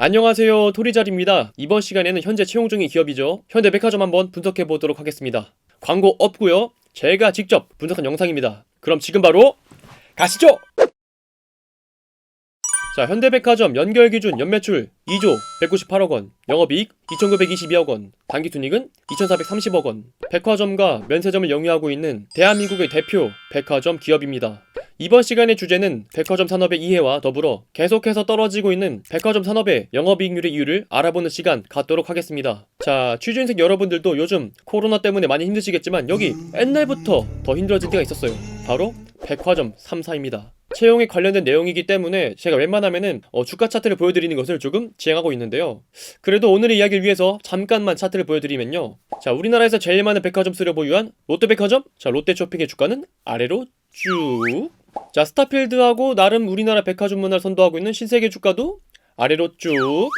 안녕하세요, 토리잘입니다. 이번 시간에는 현재 채용 중인 기업이죠, 현대백화점 한번 분석해 보도록 하겠습니다. 광고 없고요, 제가 직접 분석한 영상입니다. 그럼 지금 바로 가시죠! 자, 현대백화점 연결기준 연매출 2조 198억원, 영업이익 2922억원, 당기순이익은 2430억원. 백화점과 면세점을 영위하고 있는 대한민국의 대표 백화점 기업입니다. 이번 시간의 주제는 백화점 산업의 이해와 더불어 계속해서 떨어지고 있는 백화점 산업의 영업이익률의 이유를 알아보는 시간 갖도록 하겠습니다. 자, 취준생 여러분들도 요즘 코로나 때문에 많이 힘드시겠지만 여기 옛날부터 더 힘들어질 때가 있었어요. 바로 백화점 3사입니다. 채용에 관련된 내용이기 때문에 제가 웬만하면은 주가 차트를 보여드리는 것을 조금 지양하고 있는데요. 그래도 오늘의 이야기를 위해서 잠깐만 차트를 보여드리면요, 자, 우리나라에서 제일 많은 백화점 수를 보유한 롯데백화점, 자, 롯데쇼핑의 주가는 아래로 쭉, 자, 스타필드하고 나름 우리나라 백화점 문화를 선도하고 있는 신세계 주가도 아래로 쭉,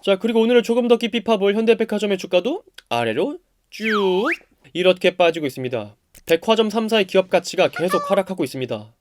자, 그리고 오늘은 조금 더 깊이 파볼 현대백화점의 주가도 아래로 쭉 이렇게 빠지고 있습니다. 백화점 3사의 기업 가치가 계속 하락하고 있습니다.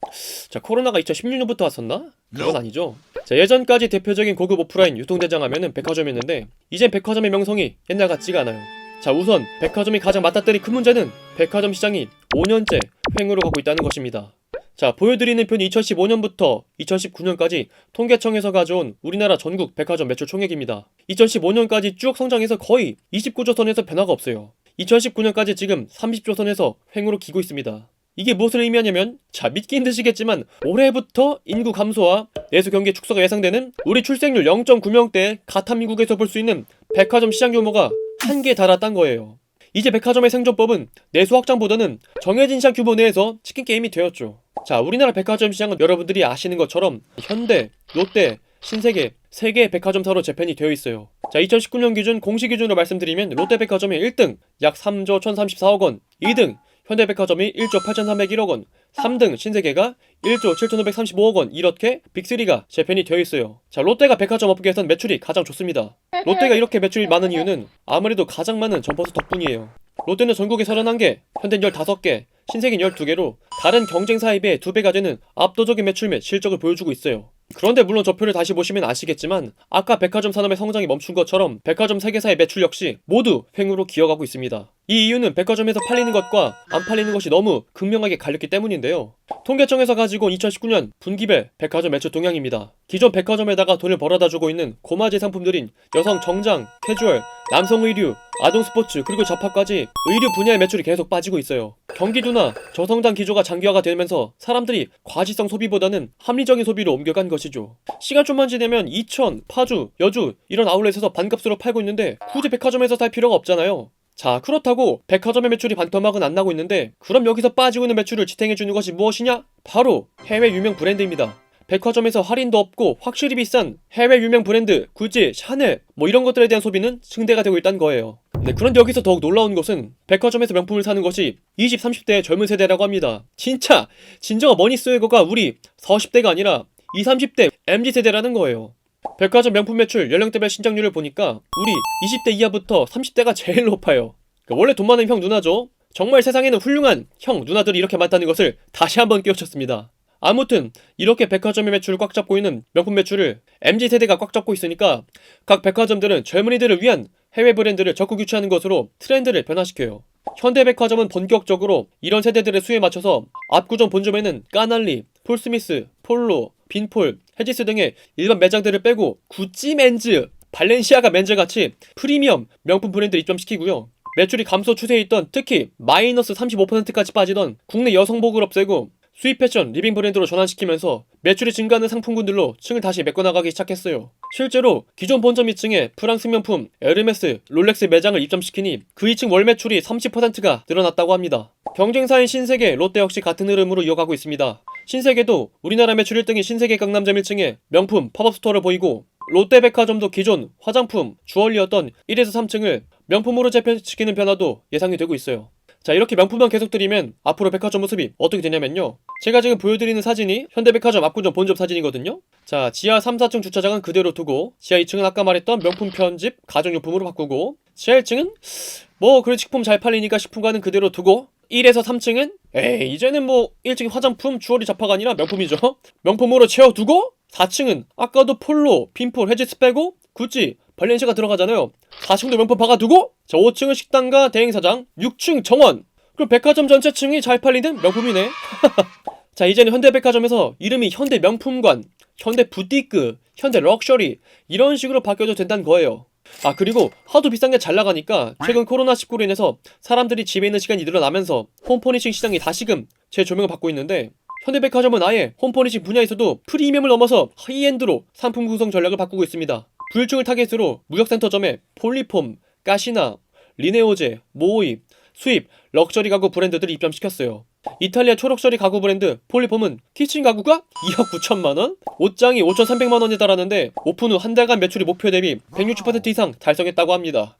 자, 코로나가 2016년부터 왔었나? 그건 아니죠. 자, 예전까지 대표적인 고급 오프라인 유통대장 하면은 백화점이었는데 이젠 백화점의 명성이 옛날 같지가 않아요. 자, 우선 백화점이 가장 맞닥뜨린 큰 문제는 백화점 시장이 5년째 횡으로 가고 있다는 것입니다. 자, 보여드리는 편이 2015년부터 2019년까지 통계청에서 가져온 우리나라 전국 백화점 매출 총액입니다. 2015년까지 쭉 성장해서 거의 29조 선에서 변화가 없어요. 2019년까지 지금 30조 선에서 횡으로 기고 있습니다. 이게 무엇을 의미하냐면, 자, 믿기 힘드시겠지만 올해부터 인구 감소와 내수 경기 축소가 예상되는 우리 출생률 0.9명대의 가타민국에서 볼 수 있는 백화점 시장 규모가 한계에 달았단 거예요. 이제 백화점의 생존법은 내수 확장보다는 정해진 시장 규모 내에서 치킨 게임이 되었죠. 자, 우리나라 백화점 시장은 여러분들이 아시는 것처럼 현대, 롯데, 신세계 3개의 백화점사로 재편이 되어 있어요. 자, 2019년 기준 공시 기준으로 말씀드리면 롯데백화점이 1등 약 3조 1034억원, 2등 현대백화점이 1조 8301억원, 3등 신세계가 1조 7535억원, 이렇게 빅3가 재편이 되어 있어요. 자, 롯데가 백화점 업계에선 매출이 가장 좋습니다. 롯데가 이렇게 매출이 많은 이유는 아무래도 가장 많은 점포수 덕분이에요. 롯데는 전국에 31개, 현대는 15개, 신세계는 12개로 다른 경쟁사에 비해 2배가 되는 압도적인 매출 및 실적을 보여주고 있어요. 그런데 물론 저 표를 다시 보시면 아시겠지만 아까 백화점 산업의 성장이 멈춘 것처럼 백화점 3개사의 매출 역시 모두 횡으로 기어가고 있습니다. 이 이유는 백화점에서 팔리는 것과 안 팔리는 것이 너무 극명하게 갈렸기 때문인데요. 통계청에서 가지고 온 2019년 분기별 백화점 매출 동향입니다. 기존 백화점에다가 돈을 벌어다 주고 있는 고마제 상품들인 여성 정장, 캐주얼, 남성 의류, 아동 스포츠, 그리고 잡화까지 의류 분야의 매출이 계속 빠지고 있어요. 경기 둔화, 저성장 기조가 장기화가 되면서 사람들이 과시성 소비보다는 합리적인 소비로 옮겨간 것이죠. 시간 좀만 지나면 이천, 파주, 여주 이런 아울렛에서 반값으로 팔고 있는데 굳이 백화점에서 살 필요가 없잖아요. 자, 그렇다고 백화점의 매출이 반토막은 안 나고 있는데 그럼 여기서 빠지고 있는 매출을 지탱해주는 것이 무엇이냐? 바로 해외 유명 브랜드입니다. 백화점에서 할인도 없고 확실히 비싼 해외 유명 브랜드, 구찌, 샤넬 이런 것들에 대한 소비는 증대가 되고 있다는 거예요. 네, 그런데 여기서 더욱 놀라운 것은 백화점에서 명품을 사는 것이 20, 30대의 젊은 세대라고 합니다. 진짜 진정한 머니스웨거가 우리 40대가 아니라 20, 30대 MZ세대라는 거예요. 백화점 명품 매출 연령대별 신장률을 보니까 우리 20대 이하부터 30대가 제일 높아요. 원래 돈 많은 형 누나죠. 정말 세상에는 훌륭한 형 누나들이 이렇게 많다는 것을 다시 한번 깨우쳤습니다. 아무튼 이렇게 백화점의 매출을 꽉 잡고 있는 명품 매출을 MZ세대가 꽉 잡고 있으니까 각 백화점들은 젊은이들을 위한 해외 브랜드를 적극 유치하는 것으로 트렌드를 변화시켜요. 현대백화점은 본격적으로 이런 세대들의 수에 맞춰서 압구정 본점에는 까날리, 폴스미스, 폴로, 빈폴, 헤지스 등의 일반 매장들을 빼고 구찌 맨즈, 발렌시아가 맨즈 같이 프리미엄 명품 브랜드를 입점시키고요. 매출이 감소 추세에 있던 특히 마이너스 35%까지 빠지던 국내 여성복을 없애고 수입 패션, 리빙 브랜드로 전환시키면서 매출이 증가하는 상품군들로 층을 다시 메꿔나가기 시작했어요. 실제로 기존 본점 2층에 프랑스 명품, 에르메스, 롤렉스 매장을 입점시키니 그 2층 월 매출이 30%가 늘어났다고 합니다. 경쟁사인 신세계, 롯데 역시 같은 흐름으로 이어가고 있습니다. 신세계도 우리나라 매출 1등인 신세계 강남점 1층에 명품 팝업 스토어를 보이고 롯데백화점도 기존 화장품, 주얼리였던 1에서 3층을 명품으로 재편시키는 변화도 예상이 되고 있어요. 자, 이렇게 명품만 계속 들이면 앞으로 백화점 모습이 어떻게 되냐면요, 제가 지금 보여드리는 사진이 현대백화점 압구정 본점 사진이거든요. 자, 지하 3, 4층 주차장은 그대로 두고 지하 2층은 아까 말했던 명품 편집, 가정용품으로 바꾸고 지하 1층은 그래 식품 잘 팔리니까 식품관은 그대로 두고 1에서 3층은 이제는 1층 화장품, 주얼리 잡화가 아니라 명품이죠. 명품으로 채워두고 4층은 아까도 폴로, 빈폴, 헤지스 빼고 구찌, 발렌시아가 들어가잖아요. 4층도 명품 박아두고 자 5층은 식당과 대행사장, 6층 정원, 그럼 백화점 전체 층이 잘 팔리는 명품이네. 자 이제는 현대백화점에서 이름이 현대명품관, 현대부티크, 현대럭셔리 이런 식으로 바뀌어도 된다는 거예요. 아 그리고 하도 비싼 게 잘 나가니까 최근 코로나19로 인해서 사람들이 집에 있는 시간이 늘어나면서 홈퍼니싱 시장이 다시금 재조명을 받고 있는데 현대백화점은 아예 홈퍼니싱 분야에서도 프리미엄을 넘어서 하이엔드로 상품 구성 전략을 바꾸고 있습니다. 부유층을 타겟으로 무역센터점에 폴리폼, 가시나, 리네오제, 모오이, 수입, 럭셔리 가구 브랜드들을 입점시켰어요. 이탈리아 초럭셔리 가구 브랜드 폴리폼은 키친 가구가 2억 9천만원? 옷장이 5,300만원에 달하는데 오픈 후 한 달간 매출이 목표 대비 160% 이상 달성했다고 합니다.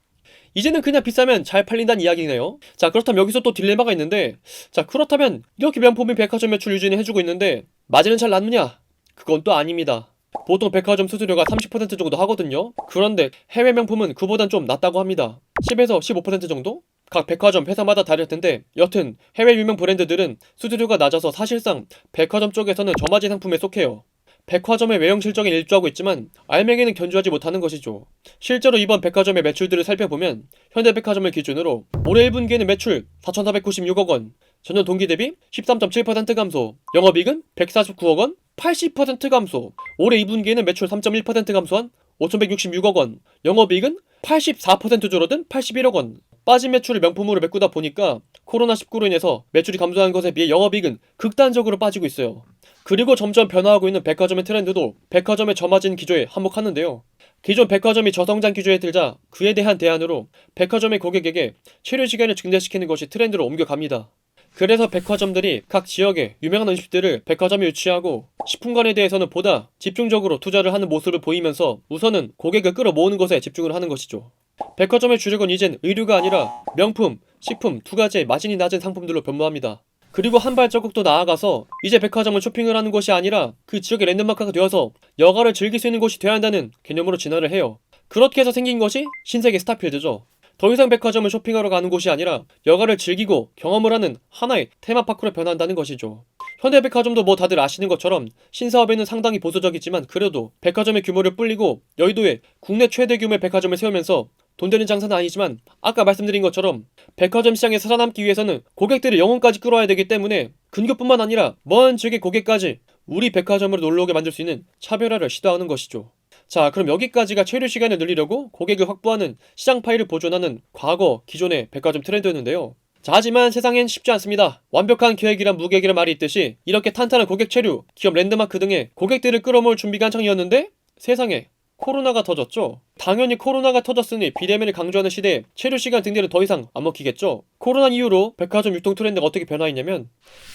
이제는 그냥 비싸면 잘 팔린다는 이야기네요. 자 그렇다면 여기서 또 딜레마가 있는데 자 그렇다면 이렇게 명품이 백화점 매출 유지는 해주고 있는데 마진은 잘 났느냐? 그건 또 아닙니다. 보통 백화점 수수료가 30% 정도 하거든요. 그런데 해외 명품은 그보단 좀 낮다고 합니다. 10에서 15% 정도? 각 백화점 회사마다 다를 텐데 여튼 해외 유명 브랜드들은 수수료가 낮아서 사실상 백화점 쪽에서는 저마진 상품에 속해요. 백화점의 외형 실적에 일조하고 있지만 알맹이는 견주하지 못하는 것이죠. 실제로 이번 백화점의 매출들을 살펴보면 현대백화점을 기준으로 올해 1분기에는 매출 4,496억 원, 전년 동기 대비 13.7% 감소, 영업이익은 149억 원, 80% 감소, 올해 2분기에는 매출 3.1% 감소한 5,166억 원, 영업이익은 84% 줄어든 81억 원. 빠진 매출을 명품으로 메꾸다 보니까 코로나19로 인해서 매출이 감소한 것에 비해 영업이익은 극단적으로 빠지고 있어요. 그리고 점점 변화하고 있는 백화점의 트렌드도 백화점의 저마진 기조에 한몫하는데요. 기존 백화점이 저성장 기조에 들자 그에 대한 대안으로 백화점의 고객에게 체류 시간을 증대시키는 것이 트렌드로 옮겨갑니다. 그래서 백화점들이 각 지역에 유명한 음식들을 백화점에 유치하고 식품관에 대해서는 보다 집중적으로 투자를 하는 모습을 보이면서 우선은 고객을 끌어모으는 것에 집중을 하는 것이죠. 백화점의 주력은 이젠 의류가 아니라 명품, 식품 두 가지의 마진이 낮은 상품들로 변모합니다. 그리고 한 발자국 더 나아가서 이제 백화점은 쇼핑을 하는 것이 아니라 그 지역의 랜드마크가 되어서 여가를 즐길 수 있는 곳이 되어야 한다는 개념으로 진화를 해요. 그렇게 해서 생긴 것이 신세계 스타필드죠. 더 이상 백화점을 쇼핑하러 가는 곳이 아니라 여가를 즐기고 경험을 하는 하나의 테마파크로 변한다는 것이죠. 현대백화점도 뭐 다들 아시는 것처럼 신사업에는 상당히 보수적이지만 그래도 백화점의 규모를 불리고 여의도에 국내 최대 규모의 백화점을 세우면서 돈 되는 장사는 아니지만 아까 말씀드린 것처럼 백화점 시장에 살아남기 위해서는 고객들의 영혼까지 끌어와야 되기 때문에 근교뿐만 아니라 먼 지역의 고객까지 우리 백화점으로 놀러오게 만들 수 있는 차별화를 시도하는 것이죠. 자 그럼 여기까지가 체류 시간을 늘리려고 고객을 확보하는 시장 파일을 보존하는 과거 기존의 백화점 트렌드였는데요. 자 하지만 세상엔 쉽지 않습니다. 완벽한 계획이란 무계획이란 말이 있듯이 이렇게 탄탄한 고객 체류, 기업 랜드마크 등의 고객들을 끌어모을 준비가 한창이었는데 세상에 코로나가 터졌죠. 당연히 코로나가 터졌으니 비대면을 강조하는 시대에 체류 시간 등대는 더 이상 안 먹히겠죠. 코로나 이후로 백화점 유통 트렌드가 어떻게 변화했냐면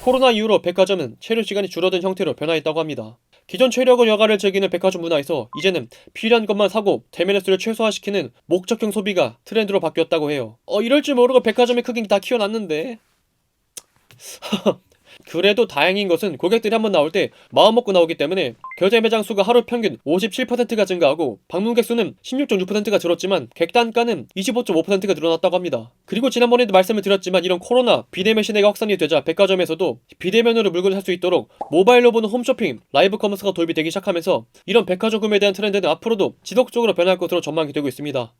코로나 이후로 백화점은 체류 시간이 줄어든 형태로 변화했다고 합니다. 기존 체류하고 여가를 즐기는 백화점 문화에서 이제는 필요한 것만 사고 대면의 수를 최소화시키는 목적형 소비가 트렌드로 바뀌었다고 해요. 이럴 줄 모르고 백화점의 크기는 다 키워놨는데 그래도 다행인 것은 고객들이 한번 나올 때 마음 먹고 나오기 때문에 결제 매장 수가 하루 평균 57%가 증가하고 방문객 수는 16.6%가 줄었지만 객단가는 25.5%가 늘어났다고 합니다. 그리고 지난번에도 말씀을 드렸지만 이런 코로나 비대면 시대가 확산이 되자 백화점에서도 비대면으로 물건을 살 수 있도록 모바일로 보는 홈쇼핑, 라이브 커머스가 도입이 되기 시작하면서 이런 백화점 구매에 대한 트렌드는 앞으로도 지속적으로 변할 것으로 전망이 되고 있습니다.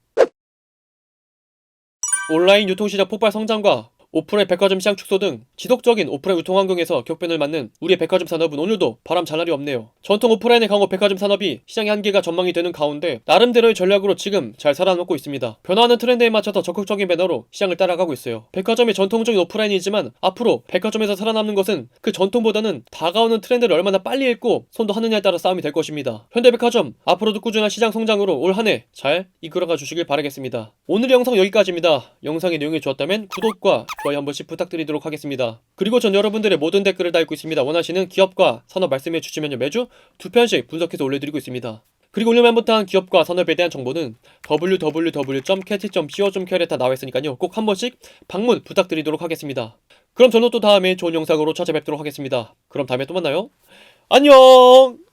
온라인 유통시장 폭발 성장과 오프라인 백화점 시장 축소 등 지속적인 오프라인 유통 환경에서 격변을 맞는 우리의 백화점 산업은 오늘도 바람잘 날이 없네요. 전통 오프라인의 강호 백화점 산업이 시장의 한계가 전망이 되는 가운데 나름대로의 전략으로 지금 잘 살아남고 있습니다. 변화하는 트렌드에 맞춰서 적극적인 매너로 시장을 따라가고 있어요. 백화점이 전통적인 오프라인이지만 앞으로 백화점에서 살아남는 것은 그 전통보다는 다가오는 트렌드를 얼마나 빨리 읽고 손도 하느냐에 따라 싸움이 될 것입니다. 현대백화점 앞으로도 꾸준한 시장 성장으로 올 한 해 잘 이끌어가 주시길 바라겠습니다. 오늘의 영상 여기까지입니다. 영상의 내용이 좋았다면 구독과 좋아요 한 번씩 부탁드리도록 하겠습니다. 그리고 전 여러분들의 모든 댓글을 다 읽고 있습니다. 원하시는 기업과 산업 말씀해 주시면요 매주 2편씩 분석해서 올려드리고 있습니다. 그리고 오늘만 못한 기업과 산업에 대한 정보는 www.cat.co.kr에 다 나와있으니까요 꼭 한 번씩 방문 부탁드리도록 하겠습니다. 그럼 저는 또 다음에 좋은 영상으로 찾아뵙도록 하겠습니다. 그럼 다음에 또 만나요. 안녕.